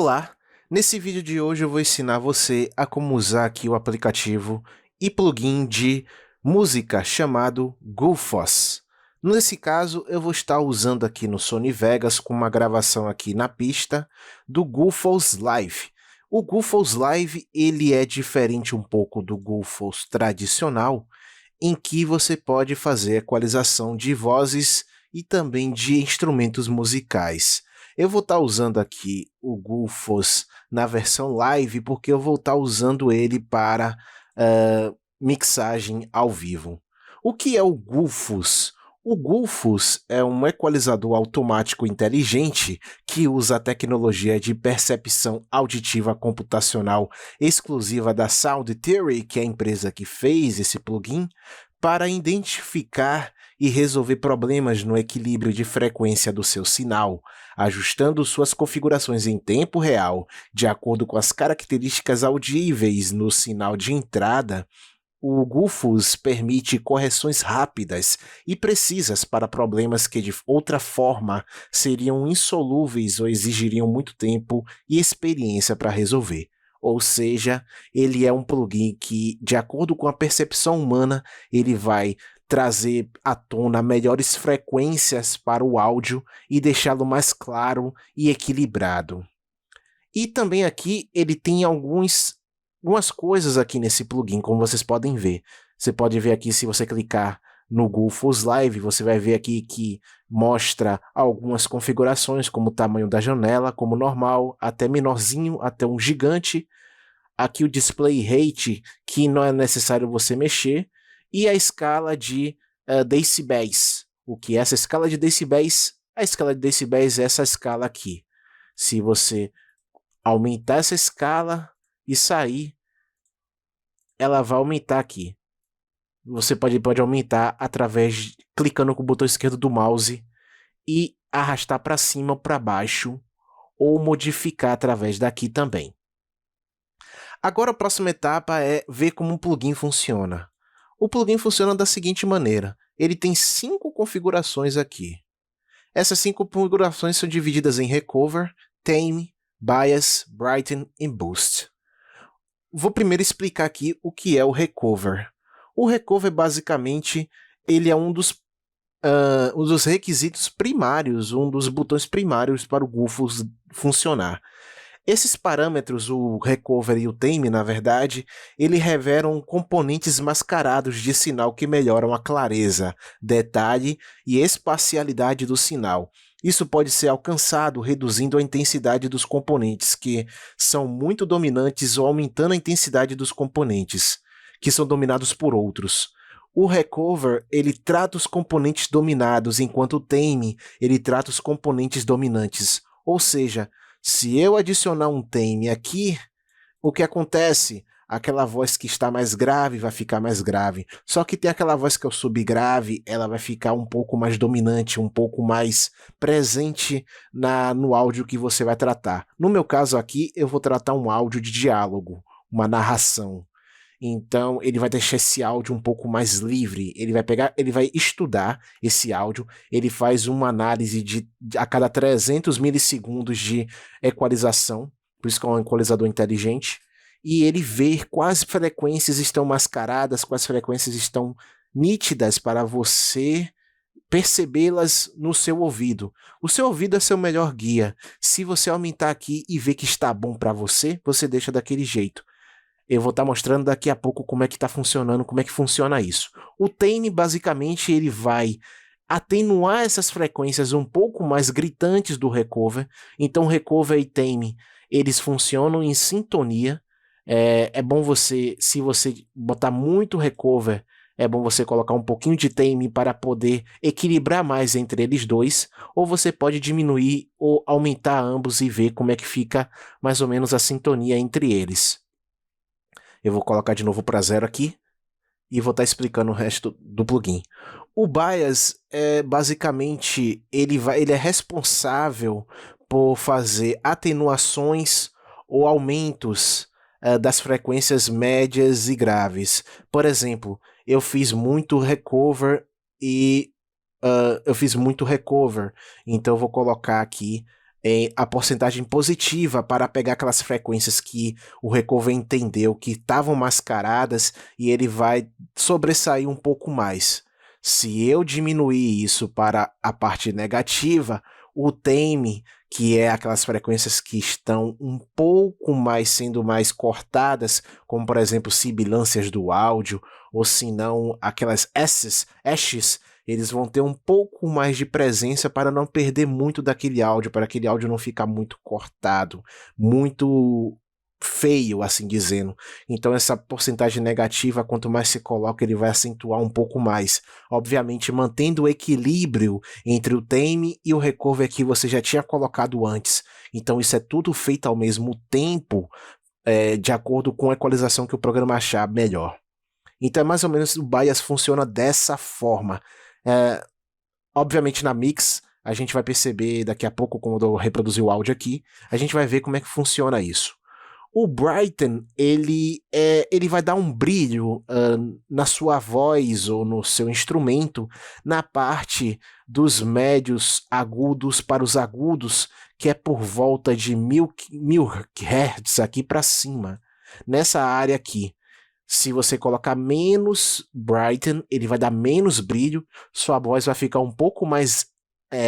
Olá, nesse vídeo de hoje eu vou ensinar você a como usar aqui o aplicativo e plugin de música chamado Gullfoss. Nesse caso eu vou estar usando aqui no Sony Vegas com uma gravação aqui na pista do Gullfoss Live. O Gullfoss Live ele é diferente um pouco do Gullfoss tradicional, em que você pode fazer equalização de vozes e também de instrumentos musicais. Eu vou estar usando aqui o Gullfoss na versão live porque eu vou estar usando ele para mixagem ao vivo. O que é o Gullfoss? O Gullfoss é um equalizador automático inteligente que usa a tecnologia de percepção auditiva computacional exclusiva da Sound Theory, que é a empresa que fez esse plugin, para identificar e resolver problemas no equilíbrio de frequência do seu sinal, ajustando suas configurações em tempo real de acordo com as características audíveis no sinal de entrada. O Gullfoss permite correções rápidas e precisas para problemas que de outra forma seriam insolúveis ou exigiriam muito tempo e experiência para resolver. Ou seja, ele é um plugin que, de acordo com a percepção humana, ele vai trazer à tona melhores frequências para o áudio e deixá-lo mais claro e equilibrado. E também aqui ele tem algumas coisas aqui nesse plugin, como vocês podem ver. Você pode ver aqui, se você clicar no Gullfoss Live, você vai ver aqui que mostra algumas configurações, como o tamanho da janela, como normal, até menorzinho, até um gigante. Aqui o display rate, que não é necessário você mexer, e a escala de decibéis. O que é essa escala de decibéis? A escala de decibéis é essa escala aqui. Se você aumentar essa escala e sair, ela vai aumentar aqui. Você pode aumentar através clicando com o botão esquerdo do mouse e arrastar para cima ou para baixo, ou modificar através daqui também. Agora a próxima etapa é ver como um plugin funciona. O plugin funciona da seguinte maneira: ele tem 5 configurações aqui. Essas 5 configurações são divididas em Recover, Tame, Bias, Brighten e Boost. Vou primeiro explicar aqui o que é o Recover. O Recover, basicamente, ele é um dos requisitos primários, um dos botões primários para o Gullfoss funcionar. Esses parâmetros, o Recover e o Tame, na verdade, ele revelam componentes mascarados de sinal que melhoram a clareza, detalhe e espacialidade do sinal. Isso pode ser alcançado reduzindo a intensidade dos componentes que são muito dominantes ou aumentando a intensidade dos componentes que são dominados por outros. O Recover, ele trata os componentes dominados, enquanto o Tame, ele trata os componentes dominantes. Ou seja, se eu adicionar um Tame aqui, o que acontece? Aquela voz que está mais grave vai ficar mais grave. Só que tem aquela voz que é o subgrave, ela vai ficar um pouco mais dominante, um pouco mais presente no áudio que você vai tratar. No meu caso aqui, eu vou tratar um áudio de diálogo, uma narração. Então, ele vai deixar esse áudio um pouco mais livre. Ele vai estudar esse áudio, ele faz uma análise a cada 300 milissegundos de equalização, por isso que é um equalizador inteligente, e ele vê quais frequências estão mascaradas, quais frequências estão nítidas para você percebê-las no seu ouvido. O seu ouvido é seu melhor guia. Se você aumentar aqui e ver que está bom para você, você deixa daquele jeito. Eu vou estar mostrando daqui a pouco como é que está funcionando, como é que funciona isso. O Tame, basicamente, ele vai atenuar essas frequências um pouco mais gritantes do Recover. Então, Recover e Tame, eles funcionam em sintonia. É bom você, se você botar muito Recover, é bom você colocar um pouquinho de Tame para poder equilibrar mais entre eles dois. Ou você pode diminuir ou aumentar ambos e ver como é que fica mais ou menos a sintonia entre eles. Eu vou colocar de novo para 0 aqui e vou estar explicando o resto do plugin. O Bias, basicamente, ele é responsável por fazer atenuações ou aumentos das frequências médias e graves. Por exemplo, eu fiz muito Recover então eu vou colocar aqui a porcentagem positiva para pegar aquelas frequências que o recover entendeu que estavam mascaradas e ele vai sobressair um pouco mais. Se eu diminuir isso para a parte negativa, o tame, que é aquelas frequências que estão um pouco mais sendo mais cortadas, como por exemplo sibilâncias do áudio, ou se não aquelas ashes, eles vão ter um pouco mais de presença para não perder muito daquele áudio, para aquele áudio não ficar muito cortado, muito feio, assim dizendo. Então essa porcentagem negativa, quanto mais se coloca, ele vai acentuar um pouco mais. Obviamente mantendo o equilíbrio entre o tame e o recover que você já tinha colocado antes. Então isso é tudo feito ao mesmo tempo, de acordo com a equalização que o programa achar melhor. Então é mais ou menos, o bias funciona dessa forma. Obviamente na mix, a gente vai perceber daqui a pouco, quando eu reproduzir o áudio aqui, a gente vai ver como é que funciona isso. O Brighten, ele vai dar um brilho na sua voz ou no seu instrumento, na parte dos médios agudos para os agudos, que é por volta de 1000 Hz aqui para cima, nessa área aqui. Se você colocar menos Brighten, ele vai dar menos brilho, sua voz vai ficar um pouco mais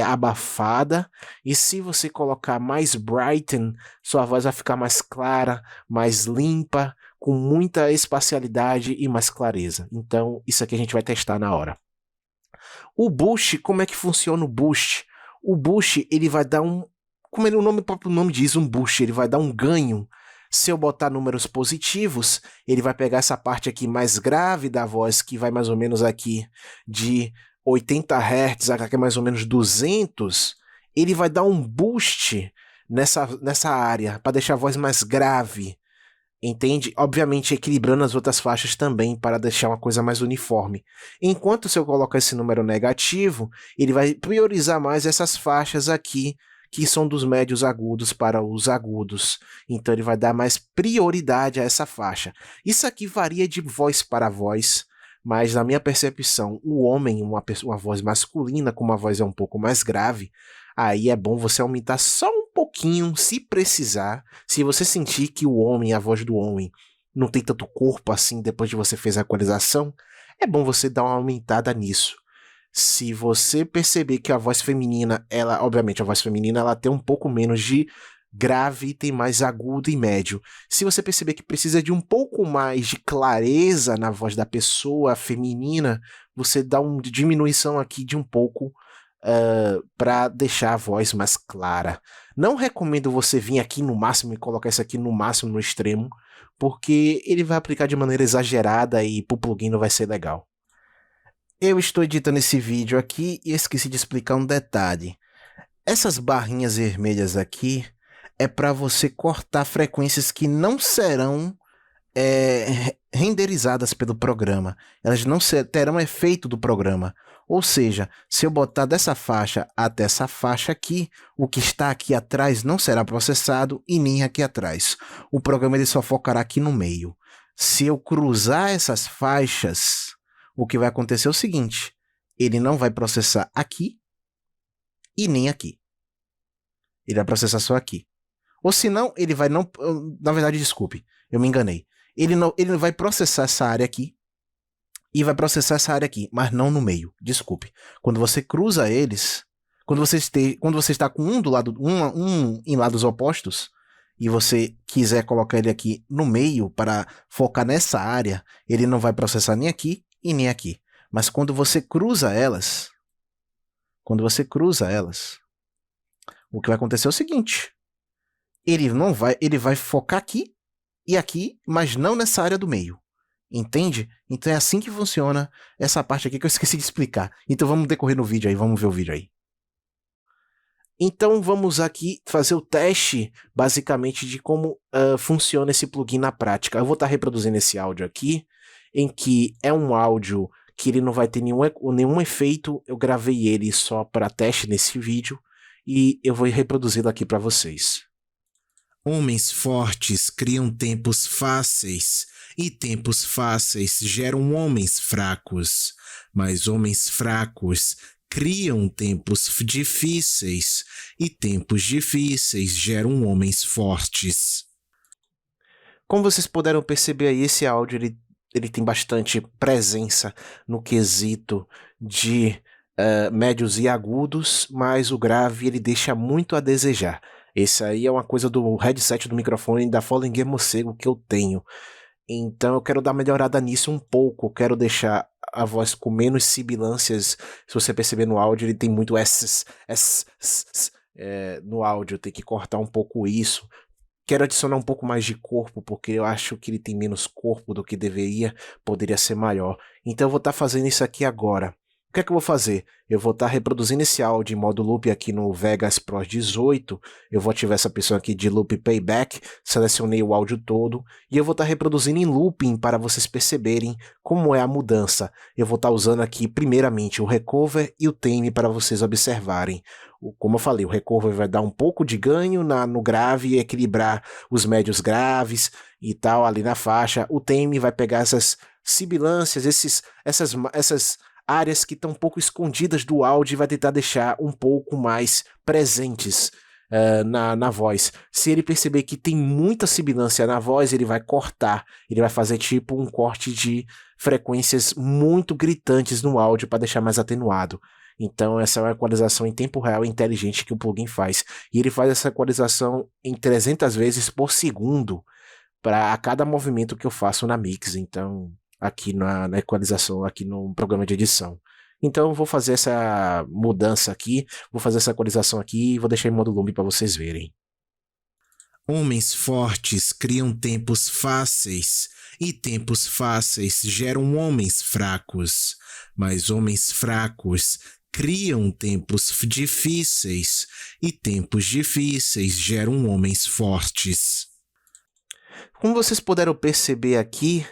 abafada, e se você colocar mais Brighten, sua voz vai ficar mais clara, mais limpa, com muita espacialidade e mais clareza. Então, isso aqui a gente vai testar na hora. O Boost, como é que funciona o Boost? O Boost, ele vai dar como o próprio nome diz, um Boost, ele vai dar um ganho. Se eu botar números positivos, ele vai pegar essa parte aqui mais grave da voz, que vai mais ou menos aqui de 80 Hz, aqui é mais ou menos 200, ele vai dar um boost nessa área, para deixar a voz mais grave, entende? Obviamente equilibrando as outras faixas também, para deixar uma coisa mais uniforme. Enquanto se eu colocar esse número negativo, ele vai priorizar mais essas faixas aqui, que são dos médios agudos para os agudos. Então ele vai dar mais prioridade a essa faixa. Isso aqui varia de voz para voz, mas na minha percepção, o homem, uma voz masculina, com uma voz um pouco mais grave, aí é bom você aumentar só um pouquinho, se precisar. Se você sentir que o homem, a voz do homem, não tem tanto corpo assim depois de você fez a equalização, é bom você dar uma aumentada nisso. Se você perceber que a voz feminina, obviamente a voz feminina ela tem um pouco menos de grave, tem mais agudo e médio. Se você perceber que precisa de um pouco mais de clareza na voz da pessoa feminina, você dá uma diminuição aqui de um pouco para deixar a voz mais clara. Não recomendo você vir aqui no máximo e colocar isso aqui no máximo, no extremo, porque ele vai aplicar de maneira exagerada e pro plugin não vai ser legal. Eu estou editando esse vídeo aqui e esqueci de explicar um detalhe. Essas barrinhas vermelhas aqui é para você cortar frequências que não serão renderizadas pelo programa. Elas não terão efeito do programa. Ou seja, se eu botar dessa faixa até essa faixa aqui, o que está aqui atrás não será processado e nem aqui atrás. O programa ele só focará aqui no meio. Se eu cruzar essas faixas, o que vai acontecer é o seguinte: ele não vai processar aqui e nem aqui. Ele vai processar só aqui. Ou se não, ele vai não... Na verdade, desculpe, eu me enganei. Ele vai processar essa área aqui e vai processar essa área aqui, mas não no meio. Desculpe. Quando você cruza eles, quando você está com um em lados opostos e você quiser colocar ele aqui no meio para focar nessa área, ele não vai processar nem aqui e nem aqui. Mas quando você cruza elas, o que vai acontecer é o seguinte: ele vai focar aqui e aqui, mas não nessa área do meio. Entende? Então é assim que funciona essa parte aqui que eu esqueci de explicar. Então vamos decorrer no vídeo aí, vamos ver o vídeo aí. Então vamos aqui fazer o teste, basicamente, de como funciona esse plugin na prática. Eu vou estar reproduzindo esse áudio aqui, em que é um áudio que ele não vai ter nenhum efeito. Eu gravei ele só para teste nesse vídeo e eu vou reproduzi-lo aqui para vocês. Homens fortes criam tempos fáceis, e tempos fáceis geram homens fracos, mas homens fracos criam tempos difíceis, e tempos difíceis geram homens fortes. Como vocês puderam perceber aí, esse áudio ele tem bastante presença no quesito de médios e agudos, mas o grave ele deixa muito a desejar. Esse aí é uma coisa do headset do microfone da Fallen Gear Morcego que eu tenho. Então eu quero dar uma melhorada nisso um pouco, quero deixar a voz com menos sibilâncias. Se você perceber no áudio, ele tem muito no áudio, tem que cortar um pouco isso. Quero adicionar um pouco mais de corpo, porque eu acho que ele tem menos corpo do que deveria, poderia ser maior. Então eu vou estar fazendo isso aqui agora. O que é que eu vou fazer? Eu vou estar reproduzindo esse áudio em modo loop aqui no Vegas Pro 18. Eu vou ativar essa opção aqui de Loop Playback, selecionei o áudio todo, e eu vou estar reproduzindo em looping para vocês perceberem como é a mudança. Eu vou estar usando aqui primeiramente o Recover e o Tame para vocês observarem. Como eu falei, o Recover vai dar um pouco de ganho no grave e equilibrar os médios graves e tal ali na faixa. O Tame vai pegar essas sibilâncias, essas áreas que estão um pouco escondidas do áudio e vai tentar deixar um pouco mais presentes na voz. Se ele perceber que tem muita sibilância na voz, ele vai cortar, ele vai fazer tipo um corte de frequências muito gritantes no áudio para deixar mais atenuado. Então essa é uma equalização em tempo real inteligente que o plugin faz. E ele faz essa equalização em 300 vezes por segundo para a cada movimento que eu faço na mix. Então aqui na equalização, aqui no programa de edição. Então eu vou fazer essa mudança aqui, vou fazer essa equalização aqui e vou deixar em modo loop para vocês verem. Homens fortes criam tempos fáceis, e tempos fáceis geram homens fracos, mas homens fracos criam tempos difíceis, e tempos difíceis geram homens fortes. Como vocês puderam perceber aqui,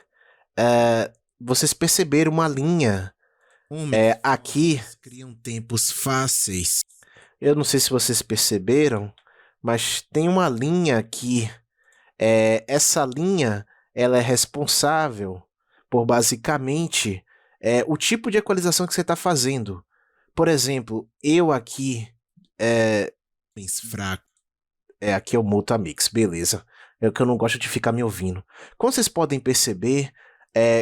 vocês perceberam uma linha aqui. Criam tempos fáceis. Eu não sei se vocês perceberam, mas tem uma linha aqui. Essa linha ela é responsável por basicamente o tipo de equalização que você está fazendo. Por exemplo, eu aqui fraco. Aqui eu muto a mix, beleza. É que eu não gosto de ficar me ouvindo. Como vocês podem perceber,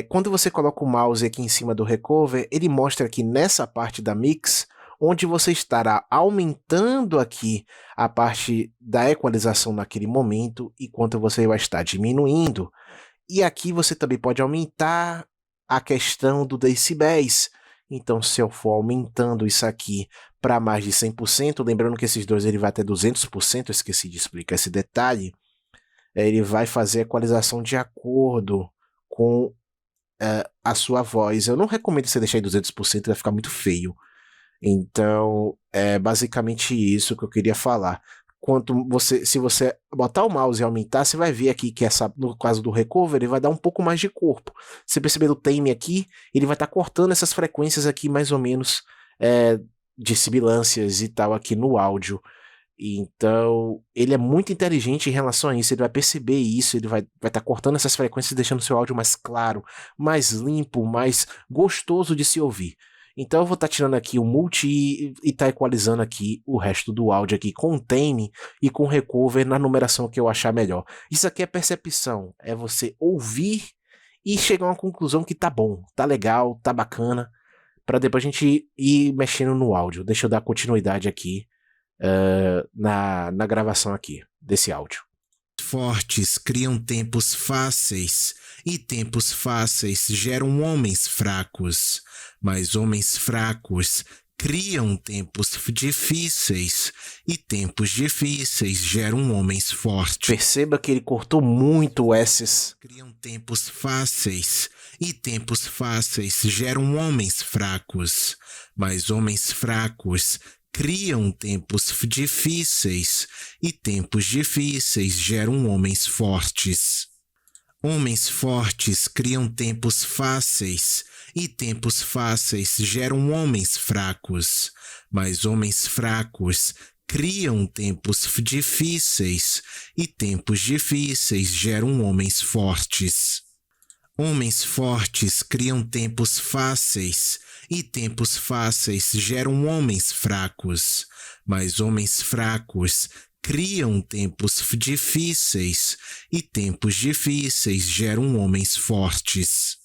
quando você coloca o mouse aqui em cima do Recover, ele mostra aqui nessa parte da mix, onde você estará aumentando aqui a parte da equalização naquele momento, enquanto você vai estar diminuindo. E aqui você também pode aumentar a questão do decibéis. Então, se eu for aumentando isso aqui para mais de 100%, lembrando que esses dois ele vai até 200%, eu esqueci de explicar esse detalhe, ele vai fazer a equalização de acordo com a sua voz. Eu não recomendo você deixar em 200%, vai ficar muito feio. Então, é basicamente isso que eu queria falar. Se você botar o mouse e aumentar, você vai ver aqui que no caso do Recover, ele vai dar um pouco mais de corpo. Se você perceber o Tame aqui, ele vai estar cortando essas frequências aqui mais ou menos de sibilâncias e tal aqui no áudio. Então, ele é muito inteligente em relação a isso, ele vai perceber isso, ele vai estar cortando essas frequências, deixando o seu áudio mais claro, mais limpo, mais gostoso de se ouvir. Então eu vou estar tirando aqui o multi e tá equalizando aqui o resto do áudio aqui com o Tame e com o Recover na numeração que eu achar melhor. Isso aqui é percepção, é você ouvir e chegar a uma conclusão que tá bom, tá legal, tá bacana, para depois a gente ir mexendo no áudio. Deixa eu dar continuidade aqui na gravação aqui desse áudio. Fortes criam tempos fáceis, e tempos fáceis geram homens fracos, mas homens fracos criam tempos difíceis, e tempos difíceis geram homens fortes. Perceba que ele cortou muito esses. Criam tempos fáceis, e tempos fáceis geram homens fracos, mas homens fracos criam tempos difíceis, e tempos difíceis geram homens fortes. Homens fortes criam tempos fáceis, e tempos fáceis geram homens fracos, mas homens fracos criam tempos difíceis, e tempos difíceis geram homens fortes. Homens fortes criam tempos fáceis, e tempos fáceis geram homens fracos, mas homens fracos criam tempos difíceis, e tempos difíceis geram homens fortes.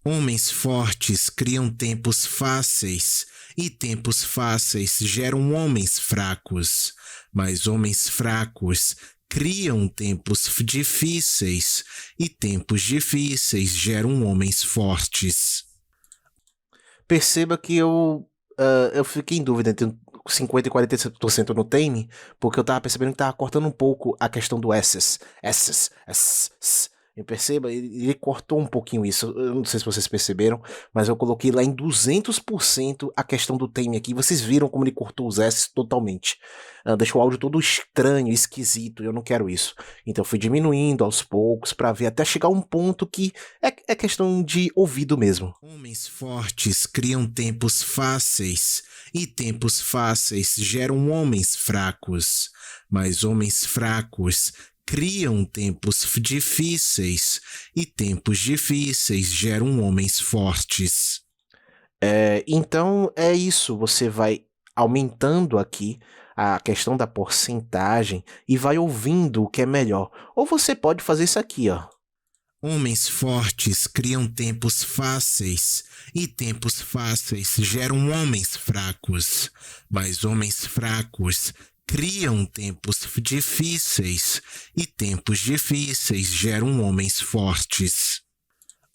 Homens fortes criam tempos fáceis, e tempos fáceis geram homens fracos, mas homens fracos criam tempos difíceis, e tempos difíceis geram homens fortes. Perceba que eu fiquei em dúvida entre 50% e 45% no Tame, porque eu tava percebendo que tava cortando um pouco a questão do S's. Eu perceba, ele cortou um pouquinho isso. Eu não sei se vocês perceberam, mas eu coloquei lá em 200% a questão do Tame aqui. Vocês viram como ele cortou os S totalmente. Deixou o áudio todo estranho, esquisito. Eu não quero isso. Então eu fui diminuindo aos poucos para ver até chegar a um ponto que é questão de ouvido mesmo. Homens fortes criam tempos fáceis, e tempos fáceis geram homens fracos, mas homens fracos criam tempos difíceis, e tempos difíceis geram homens fortes. Então é isso, você vai aumentando aqui a questão da porcentagem e vai ouvindo o que é melhor. Ou você pode fazer isso aqui, ó. Homens fortes criam tempos fáceis, e tempos fáceis geram homens fracos, mas homens fracos criam tempos difíceis, e tempos difíceis geram homens fortes.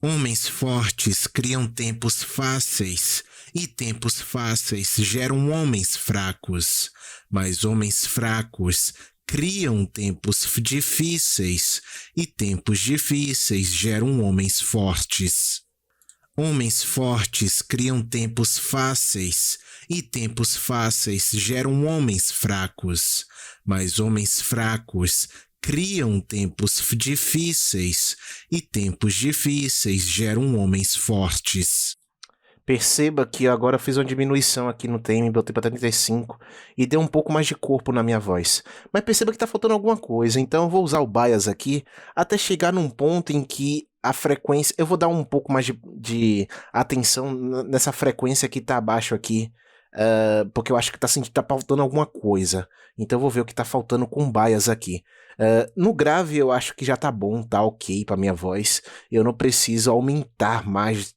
Homens fortes criam tempos fáceis, e tempos fáceis geram homens fracos, mas homens fracos criam tempos difíceis, e tempos difíceis geram homens fortes. Homens fortes criam tempos fáceis, e tempos fáceis geram homens fracos, mas homens fracos criam tempos difíceis, e tempos difíceis geram homens fortes. Perceba que eu agora fiz uma diminuição aqui no Tame, botei para 35 e deu um pouco mais de corpo na minha voz. Mas perceba que tá faltando alguma coisa, então eu vou usar o bias aqui até chegar num ponto em que a frequência... Eu vou dar um pouco mais de atenção nessa frequência que tá abaixo aqui, porque eu acho que tá faltando alguma coisa. Então eu vou ver o que tá faltando com o bias aqui. No grave eu acho que já tá bom, tá ok pra minha voz. Eu não preciso aumentar mais,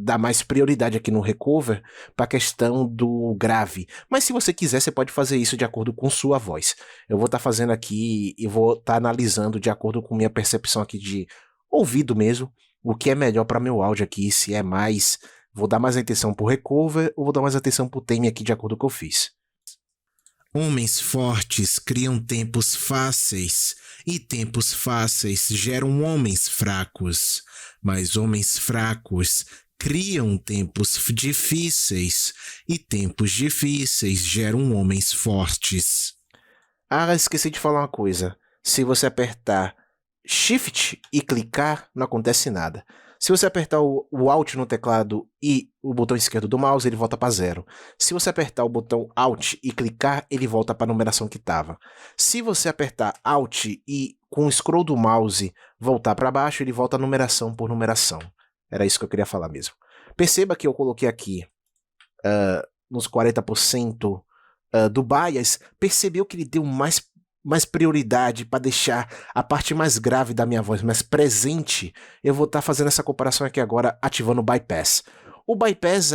dar mais prioridade aqui no recover pra questão do grave. Mas se você quiser, você pode fazer isso de acordo com sua voz. Eu vou estar fazendo aqui e vou estar analisando de acordo com minha percepção aqui de ouvido mesmo, o que é melhor para meu áudio aqui, se é mais... Vou dar mais atenção pro recover ou vou dar mais atenção pro Tame aqui de acordo com o que eu fiz. Homens fortes criam tempos fáceis, e tempos fáceis geram homens fracos, mas homens fracos criam tempos difíceis, e tempos difíceis geram homens fortes. Ah, esqueci de falar uma coisa. Se você apertar Shift e clicar, não acontece nada. Se você apertar o Alt no teclado e o botão esquerdo do mouse, ele volta para 0. Se você apertar o botão Alt e clicar, ele volta para a numeração que estava. Se você apertar Alt e com o scroll do mouse voltar para baixo, ele volta numeração por numeração. Era isso que eu queria falar mesmo. Perceba que eu coloquei aqui nos 40% do bias, percebeu que ele deu mais prioridade para deixar a parte mais grave da minha voz mais presente. Eu vou estar fazendo essa comparação aqui agora, ativando o bypass. O bypass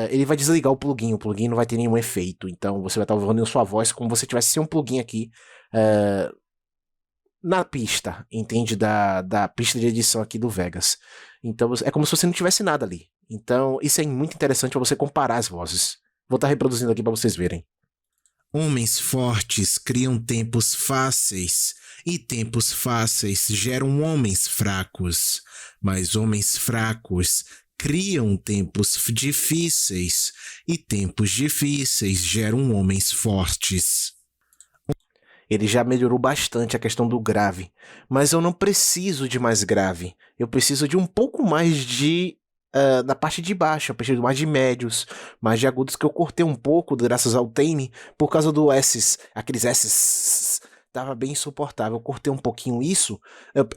ele vai desligar o plugin não vai ter nenhum efeito, então você vai estar ouvindo a sua voz como se tivesse um plugin aqui na pista, entende? Da pista de edição aqui do Vegas. Então é como se você não tivesse nada ali. Então isso é muito interessante para você comparar as vozes. Vou estar reproduzindo aqui para vocês verem. Homens fortes criam tempos fáceis, e tempos fáceis geram homens fracos, mas homens fracos criam tempos difíceis, e tempos difíceis geram homens fortes. Ele já melhorou bastante a questão do grave, mas eu não preciso de mais grave. Eu preciso de um pouco mais de na parte de baixo, eu preciso mais de médios, mais de agudos, que eu cortei um pouco graças ao Tame, por causa do S's, aqueles S's tava bem insuportável. Eu cortei um pouquinho isso.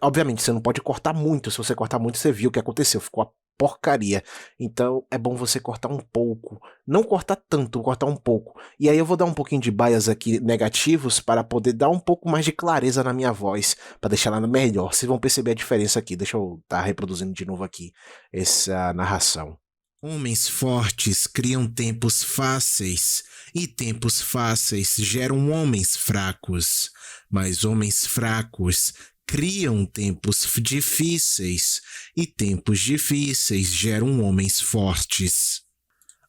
Obviamente, você não pode cortar muito. Se você cortar muito, você viu o que aconteceu. Ficou a porcaria. Então, é bom você cortar um pouco. Não cortar tanto, cortar um pouco. E aí eu vou dar um pouquinho de bias aqui negativos para poder dar um pouco mais de clareza na minha voz, para deixar ela melhor. Vocês vão perceber a diferença aqui. Deixa eu estar reproduzindo de novo aqui essa narração. Homens fortes criam tempos fáceis, e tempos fáceis geram homens fracos, mas homens fracos criam tempos difíceis, e tempos difíceis geram homens fortes.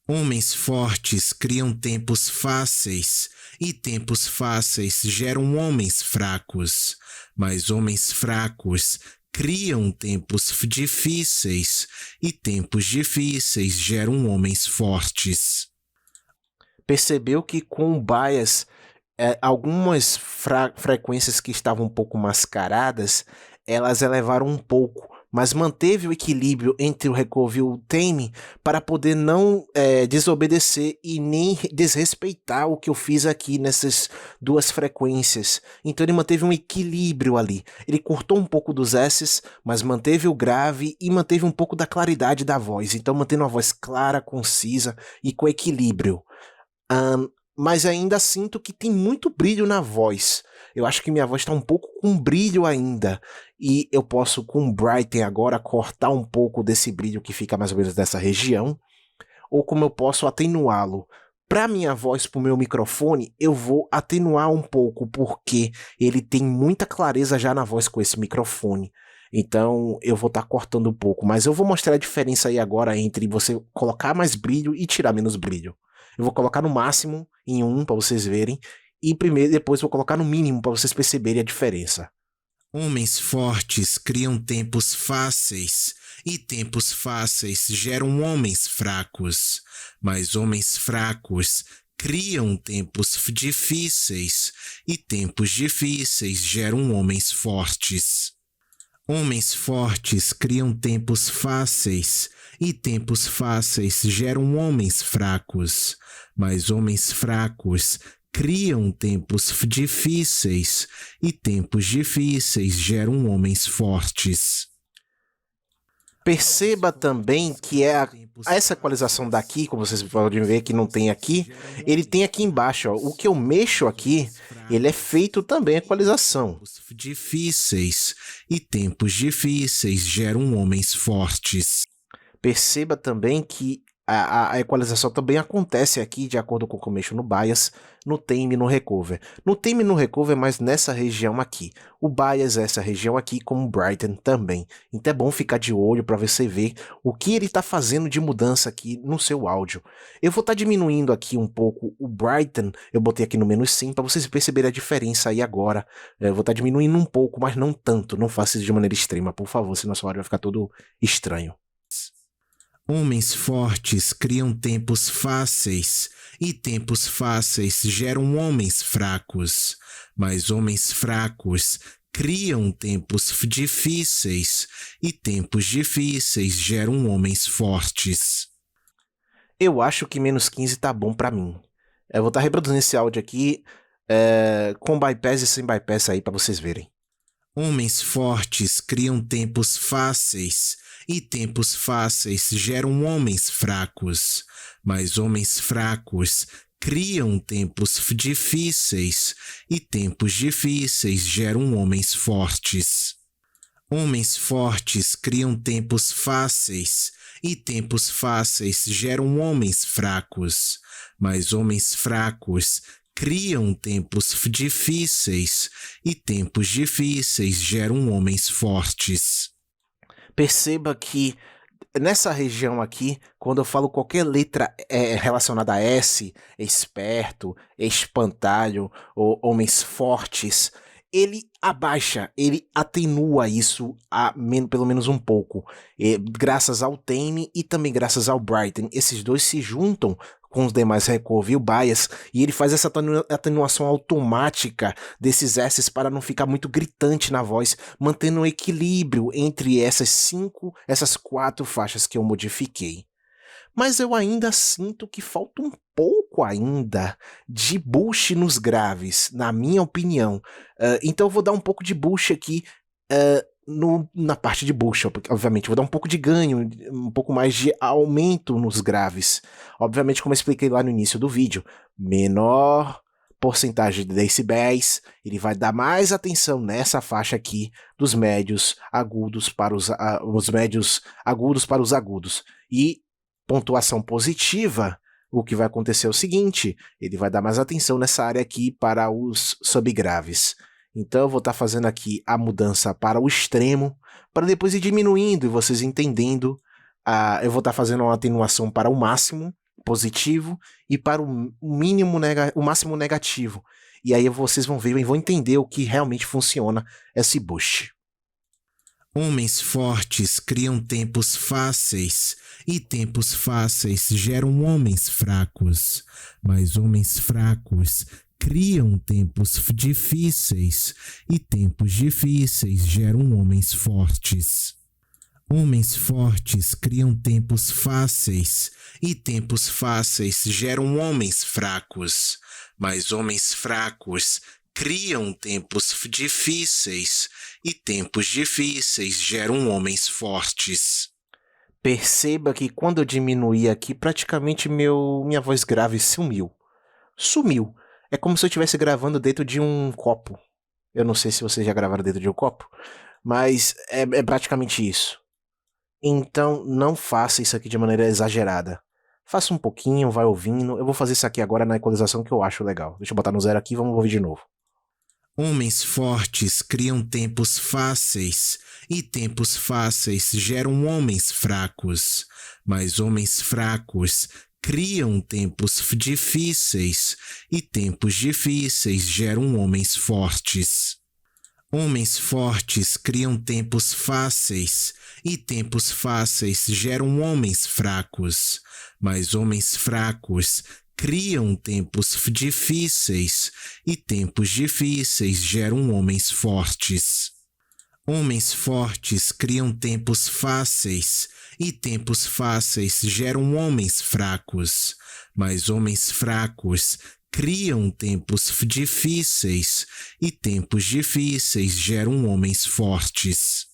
Homens fortes criam tempos fáceis, e tempos fáceis geram homens fracos, mas homens fracos criam tempos difíceis, e tempos difíceis geram homens fortes. Percebeu que com o bias, algumas frequências que estavam um pouco mascaradas, elas elevaram um pouco, mas manteve o equilíbrio entre o recover e o tame para poder não desobedecer e nem desrespeitar o que eu fiz aqui nessas duas frequências. Então ele manteve um equilíbrio ali. Ele cortou um pouco dos S's, mas manteve o grave e manteve um pouco da claridade da voz. Então mantendo uma voz clara, concisa e com equilíbrio. Mas ainda sinto que tem muito brilho na voz. Eu acho que minha voz está um pouco com brilho ainda. E eu posso, com o Brighten agora, cortar um pouco desse brilho que fica mais ou menos dessa região. Ou como eu posso atenuá-lo. Para minha voz, para o meu microfone, eu vou atenuar um pouco, porque ele tem muita clareza já na voz com esse microfone. Então eu vou estar cortando um pouco. Mas eu vou mostrar a diferença aí agora entre você colocar mais brilho e tirar menos brilho. Eu vou colocar no máximo em 1 para vocês verem. E depois vou colocar no mínimo para vocês perceberem a diferença. Homens fortes criam tempos fáceis, e tempos fáceis geram homens fracos, mas homens fracos criam tempos difíceis, e tempos difíceis geram homens fortes. Homens fortes criam tempos fáceis, e tempos fáceis geram homens fracos, mas homens fracos criam tempos difíceis, e tempos difíceis geram homens fortes. Perceba também que essa equalização daqui, como vocês podem ver que não tem aqui, ele tem aqui embaixo. Ó. O que eu mexo aqui, ele é feito também equalização. Difíceis, e tempos difíceis geram homens fortes. Perceba também que a equalização também acontece aqui de acordo com o que eu mexo no bias, no tame e no recover. No tame e no recover, mas nessa região aqui. O bias é essa região aqui, como o Brighten também. Então é bom ficar de olho para você ver o que ele está fazendo de mudança aqui no seu áudio. Eu vou estar diminuindo aqui um pouco o Brighten, eu botei aqui no menos 100 para vocês perceberem a diferença aí agora. Eu vou estar diminuindo um pouco, mas não tanto. Não faça isso de maneira extrema, por favor, senão seu áudio vai ficar todo estranho. Homens fortes criam tempos fáceis, e tempos fáceis geram homens fracos, mas homens fracos criam tempos difíceis, e tempos difíceis geram homens fortes. Eu acho que menos 15 tá bom pra mim. Eu vou estar reproduzindo esse áudio aqui com bypass e sem bypass aí pra vocês verem. Homens fortes criam tempos fáceis, e tempos fáceis geram homens fracos, mas homens fracos criam tempos difíceis, e tempos difíceis geram homens fortes. Homens fortes criam tempos fáceis, e tempos fáceis geram homens fracos, mas homens fracos criam tempos difíceis, e tempos difíceis geram homens fortes. Perceba que nessa região aqui, quando eu falo qualquer letra relacionada a S, esperto, espantalho ou homens fortes, ele abaixa, ele atenua isso pelo menos um pouco. Graças ao tame e também graças ao Brighten. Esses dois se juntam com os demais recover e o bias, e ele faz essa atenuação automática desses S's para não ficar muito gritante na voz, mantendo um equilíbrio entre essas 4 faixas que eu modifiquei. mas eu ainda sinto que falta um pouco ainda de boost nos graves, na minha opinião. Então eu vou dar um pouco de boost aqui na parte de boost, obviamente. Vou dar um pouco de ganho, um pouco mais de aumento nos graves. Obviamente, como eu expliquei lá no início do vídeo, menor porcentagem de decibéis, ele vai dar mais atenção nessa faixa aqui dos médios agudos para os médios agudos para os agudos. E pontuação positiva, o que vai acontecer é o seguinte, ele vai dar mais atenção nessa área aqui para os subgraves. Então eu vou estar fazendo aqui a mudança para o extremo, para depois ir diminuindo e vocês entendendo. Eu vou estar fazendo uma atenuação para o máximo positivo e para o máximo negativo. E aí vocês vão ver e vão entender o que realmente funciona esse boost. Homens fortes criam tempos fáceis, e tempos fáceis geram homens fracos, mas homens fracos criam tempos difíceis, e tempos difíceis geram homens fortes. Homens fortes criam tempos fáceis, e tempos fáceis geram homens fracos, mas homens fracos criam tempos difíceis, e tempos difíceis geram homens fortes. Perceba que quando eu diminuí aqui, praticamente minha voz grave sumiu. Sumiu. É como se eu estivesse gravando dentro de um copo. Eu não sei se vocês já gravaram dentro de um copo, mas é praticamente isso. Então, não faça isso aqui de maneira exagerada. Faça um pouquinho, vai ouvindo. Eu vou fazer isso aqui agora na equalização que eu acho legal. Deixa eu botar no 0 aqui e vamos ouvir de novo. Homens fortes criam tempos fáceis, e tempos fáceis geram homens fracos, mas homens fracos criam tempos difíceis, e tempos difíceis geram homens fortes. Homens fortes criam tempos fáceis, e tempos fáceis geram homens fracos, mas homens fracos criam tempos difíceis, e tempos difíceis geram homens fortes. Homens fortes criam tempos fáceis, e tempos fáceis geram homens fracos, mas homens fracos criam tempos difíceis, e tempos difíceis geram homens fortes.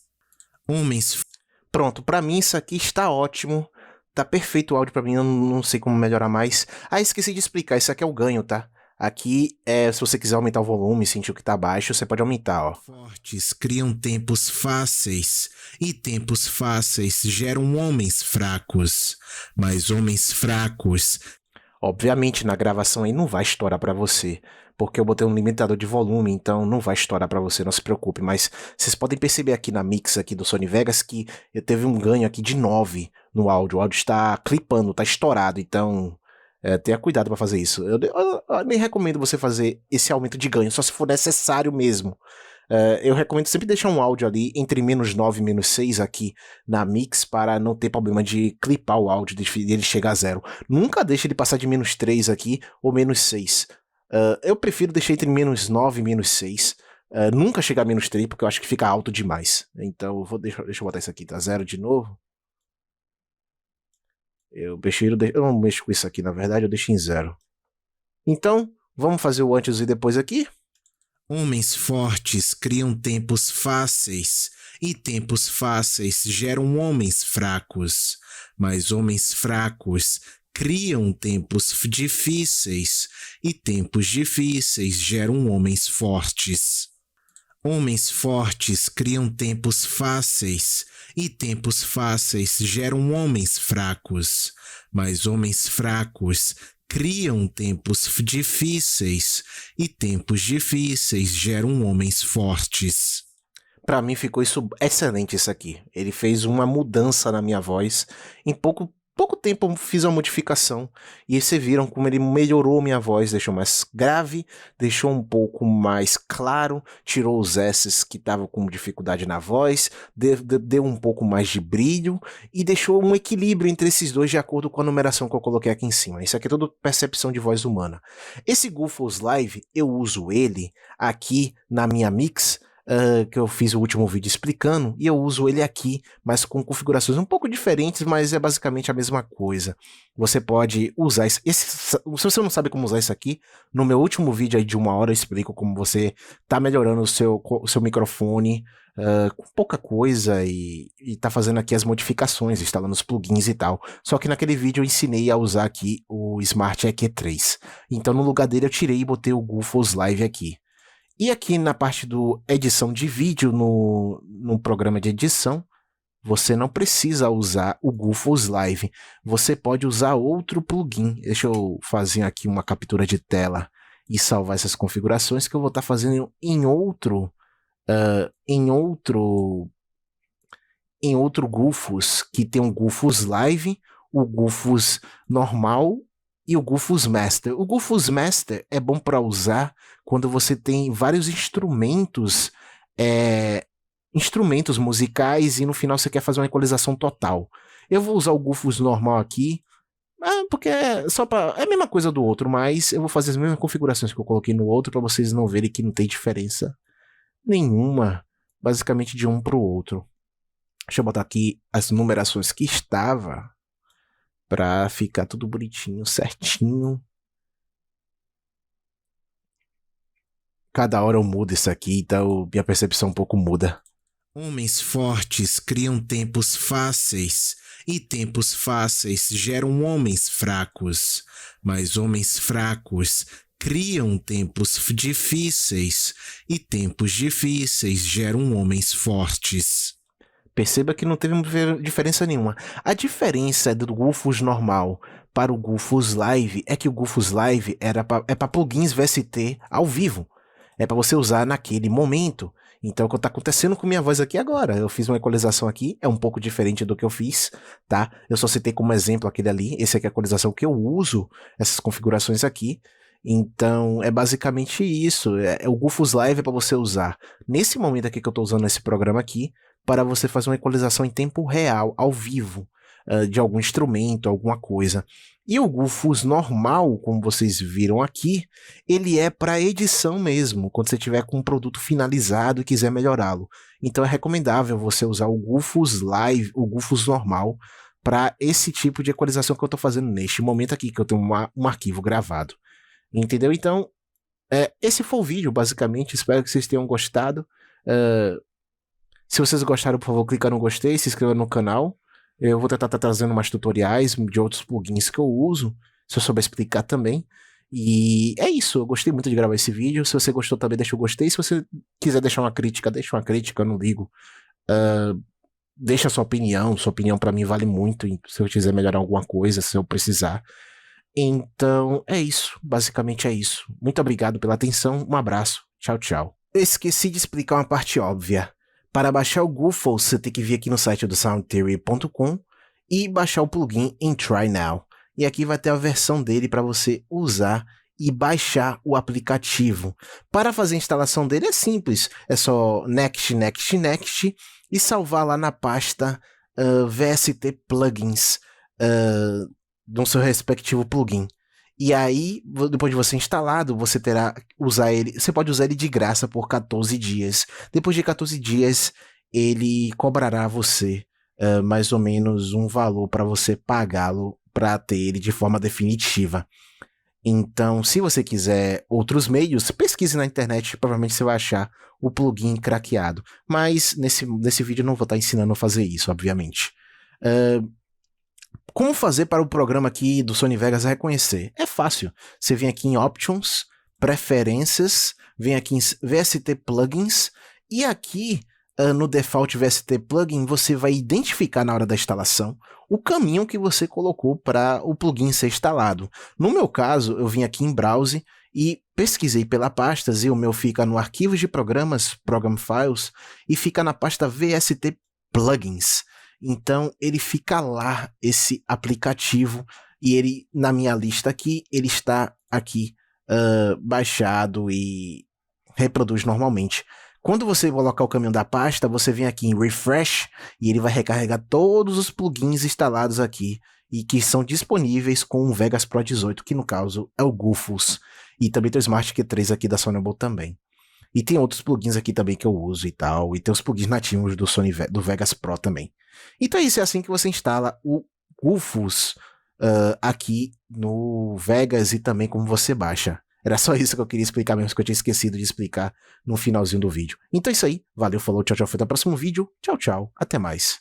Pronto, pra mim isso aqui está ótimo. Tá perfeito o áudio pra mim, eu não sei como melhorar mais. Esqueci de explicar, isso aqui é o ganho, tá? Aqui, se você quiser aumentar o volume, sentir o que tá baixo, você pode aumentar, ó. Fortes criam tempos fáceis, e tempos fáceis geram homens fracos, mas homens fracos... Obviamente, na gravação aí não vai estourar pra você, porque eu botei um limitador de volume, então não vai estourar pra você, não se preocupe. Mas vocês podem perceber aqui na mix aqui do Sony Vegas que eu teve um ganho aqui de 9 no áudio. O áudio está clipando, tá estourado, então tenha cuidado pra fazer isso. Eu nem recomendo você fazer esse aumento de ganho, só se for necessário mesmo. Eu recomendo sempre deixar um áudio ali entre -9 e -6 aqui na mix para não ter problema de clipar o áudio e ele chegar a 0. Nunca deixe ele passar de -3 aqui ou -6. Eu prefiro deixar entre -9 e -6. Nunca chegar a -3 porque eu acho que fica alto demais. Então deixa eu botar isso aqui, tá 0 de novo. Eu não mexo com isso aqui, na verdade eu deixo em 0. Então, vamos fazer o antes e depois aqui. Homens fortes criam tempos fáceis, e tempos fáceis geram homens fracos, mas homens fracos criam tempos difíceis, e tempos difíceis geram homens fortes. Homens fortes criam tempos fáceis, e tempos fáceis geram homens fracos, mas homens fracos criam tempos difíceis, e tempos difíceis geram homens fortes. Pra mim ficou excelente isso aqui. Ele fez uma mudança na minha voz. Em pouco tempo eu fiz uma modificação. E vocês viram como ele melhorou minha voz. Deixou mais grave, deixou um pouco mais claro, tirou os S's que estavam com dificuldade na voz, deu um pouco mais de brilho e deixou um equilíbrio entre esses dois de acordo com a numeração que eu coloquei aqui em cima. Isso aqui é tudo percepção de voz humana. Esse Guffos Live, eu uso ele aqui na minha mix que eu fiz o último vídeo explicando, e eu uso ele aqui, mas com configurações um pouco diferentes, mas é basicamente a mesma coisa. Você pode usar se você não sabe como usar isso aqui, no meu último vídeo aí de 1 hora eu explico como você tá melhorando o seu microfone com pouca coisa e tá fazendo aqui as modificações, instalando os plugins e tal. Só que naquele vídeo eu ensinei a usar aqui o Smart EQ3. Então no lugar dele eu tirei e botei o Guffos Live aqui. E aqui na parte do edição de vídeo, no programa de edição, você não precisa usar o Guffos Live. Você pode usar outro plugin. Deixa eu fazer aqui uma captura de tela e salvar essas configurações que eu vou estar fazendo em outro Guffos, que tem um Guffos Live, o Guffos normal e o Guffos Master. O Guffos Master é bom para usar quando você tem vários instrumentos musicais e no final você quer fazer uma equalização total. Eu vou usar o Guffos normal aqui, porque é a mesma coisa do outro, mas eu vou fazer as mesmas configurações que eu coloquei no outro para vocês não verem que não tem diferença nenhuma, basicamente de um para o outro. Deixa eu botar aqui as numerações que estava para ficar tudo bonitinho, certinho. Cada hora eu mudo isso aqui, então minha percepção um pouco muda. Homens fortes criam tempos fáceis, e tempos fáceis geram homens fracos, mas homens fracos criam tempos difíceis, e tempos difíceis geram homens fortes. Perceba que não teve diferença nenhuma. A diferença do Guffos normal para o Guffos Live é que o Guffos Live é para plugins VST ao vivo. É para você usar naquele momento. Então, o que está acontecendo com minha voz aqui agora? Eu fiz uma equalização aqui, é um pouco diferente do que eu fiz, tá? Eu só citei como exemplo aquele ali, esse aqui é a equalização que eu uso, essas configurações aqui. Então, é basicamente isso. O Guffos Live é para você usar nesse momento aqui que eu estou usando esse programa aqui, para você fazer uma equalização em tempo real, ao vivo, de algum instrumento, alguma coisa. E o Guffos normal, como vocês viram aqui, ele é para edição mesmo, quando você tiver com um produto finalizado e quiser melhorá-lo. Então é recomendável você usar o Guffos Live, o Guffos normal, para esse tipo de equalização que eu estou fazendo neste momento aqui, que eu tenho um arquivo gravado. Entendeu? Então, esse foi o vídeo, basicamente. Espero que vocês tenham gostado. Se vocês gostaram, por favor, clica no gostei, se inscreva no canal. Eu vou tentar estar trazendo mais tutoriais de outros plugins que eu uso, se eu souber explicar também. E é isso, eu gostei muito de gravar esse vídeo. Se você gostou também, deixa o gostei. Se você quiser deixar uma crítica, deixa uma crítica, eu não ligo. Deixa a sua opinião pra mim vale muito, se eu quiser melhorar alguma coisa, se eu precisar. Então, é isso, basicamente é isso. Muito obrigado pela atenção, um abraço, tchau, tchau. Eu esqueci de explicar uma parte óbvia. Para baixar o Guffos, você tem que vir aqui no site do soundtheory.com e baixar o plugin em Try Now. E aqui vai ter a versão dele para você usar e baixar o aplicativo. Para fazer a instalação dele é simples, é só next, next, next e salvar lá na pasta VST Plugins do seu respectivo plugin. E aí, depois de você instalado, você pode usar ele de graça por 14 dias. Depois de 14 dias, ele cobrará a você mais ou menos um valor para você pagá-lo para ter ele de forma definitiva. Então, se você quiser outros meios, pesquise na internet, provavelmente você vai achar o plugin craqueado. Mas nesse vídeo eu não vou estar ensinando a fazer isso, obviamente. Como fazer para o programa aqui do Sony Vegas reconhecer? É fácil. Você vem aqui em Options, Preferências, vem aqui em VST Plugins e aqui no Default VST Plugin você vai identificar na hora da instalação o caminho que você colocou para o plugin ser instalado. No meu caso, eu vim aqui em Browse e pesquisei pela pastas e o meu fica no Arquivos de Programas, Program Files, e fica na pasta VST Plugins. Então, ele fica lá, esse aplicativo, e ele, na minha lista aqui, ele está aqui baixado e reproduz normalmente. Quando você colocar o caminho da pasta, você vem aqui em Refresh, e ele vai recarregar todos os plugins instalados aqui, e que são disponíveis com o Vegas Pro 18, que no caso é o Guffos, e também tem o Smart EQ3 aqui da Sonable também. E tem outros plugins aqui também que eu uso e tal. E tem os plugins nativos do Vegas Pro também. Então é isso, é assim que você instala o Rufus aqui no Vegas e também como você baixa. Era só isso que eu queria explicar mesmo, que eu tinha esquecido de explicar no finalzinho do vídeo. Então é isso aí, valeu, falou, tchau, tchau, até o próximo vídeo, tchau, tchau, até mais.